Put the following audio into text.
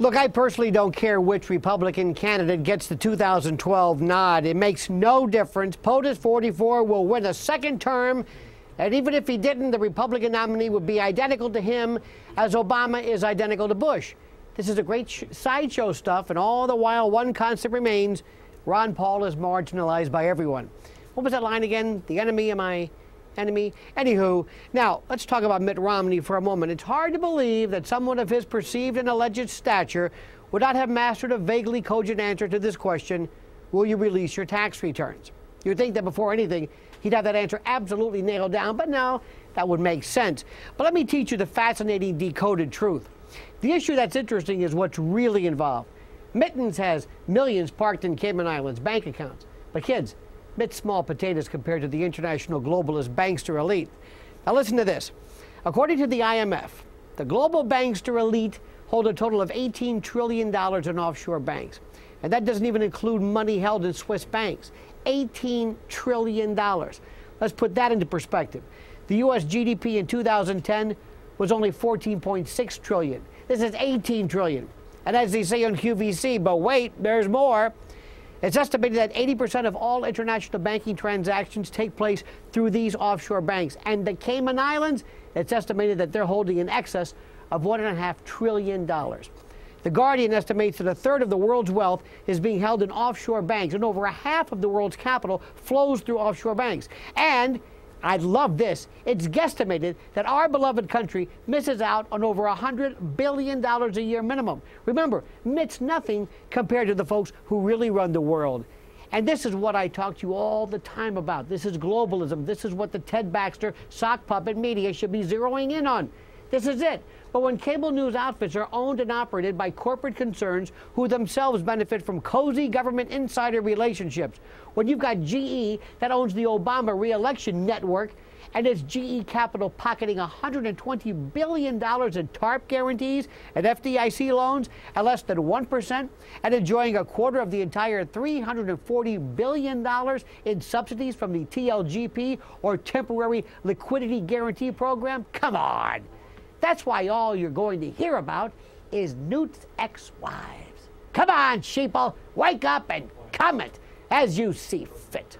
Look, I personally don't care which Republican candidate gets the 2012 nod. It makes no difference. POTUS 44 will win a second term, and even if he didn't, the Republican nominee would be identical to him as Obama is identical to Bush. This is a great sideshow stuff, and all the while one constant remains: Ron Paul is marginalized by everyone. What was that line again? The enemy of my enemy? Anywho, now let's talk about Mitt Romney for a moment. It's hard to believe that someone of his perceived and alleged stature would not have mastered a vaguely cogent answer to this question: will you release your tax returns? You'd think that before anything, he'd have that answer absolutely nailed down, but no, that would make sense. But let me teach you the fascinating decoded truth. The issue that's interesting is what's really involved. Mittens has millions parked in Cayman Islands bank accounts. But kids, Mitt's small potatoes compared to the international globalist bankster elite. Now listen to this. According to the IMF, the global bankster elite hold a total of $18 trillion in offshore banks. And that doesn't even include money held in Swiss banks. $18 trillion. Let's put that into perspective. The U.S. GDP in 2010 was only $14.6 trillion. This is $18 trillion. And as they say on QVC, but wait, there's more. It's estimated that 80% of all international banking transactions take place through these offshore banks. And the Cayman Islands, it's estimated that they're holding in excess of $1.5 trillion. The Guardian estimates that a third of the world's wealth is being held in offshore banks, and over a half of the world's capital flows through offshore banks. And I love this. It's guesstimated that our beloved country misses out on over $100 billion a year minimum. Remember, Mitt's nothing compared to the folks who really run the world. And this is what I talk to you all the time about. This is globalism. This is what the Ted Baxter sock puppet media should be zeroing in on. This is it. But when cable news outfits are owned and operated by corporate concerns who themselves benefit from cozy government insider relationships, when you've got GE that owns the Obama re-election network, and it's GE Capital pocketing $120 billion in TARP guarantees and FDIC loans at less than 1%, and enjoying a quarter of the entire $340 billion in subsidies from the TLGP, or Temporary Liquidity Guarantee Program, come on! That's why all you're going to hear about is Newt's ex-wives. Come on, sheeple, wake up and comment as you see fit.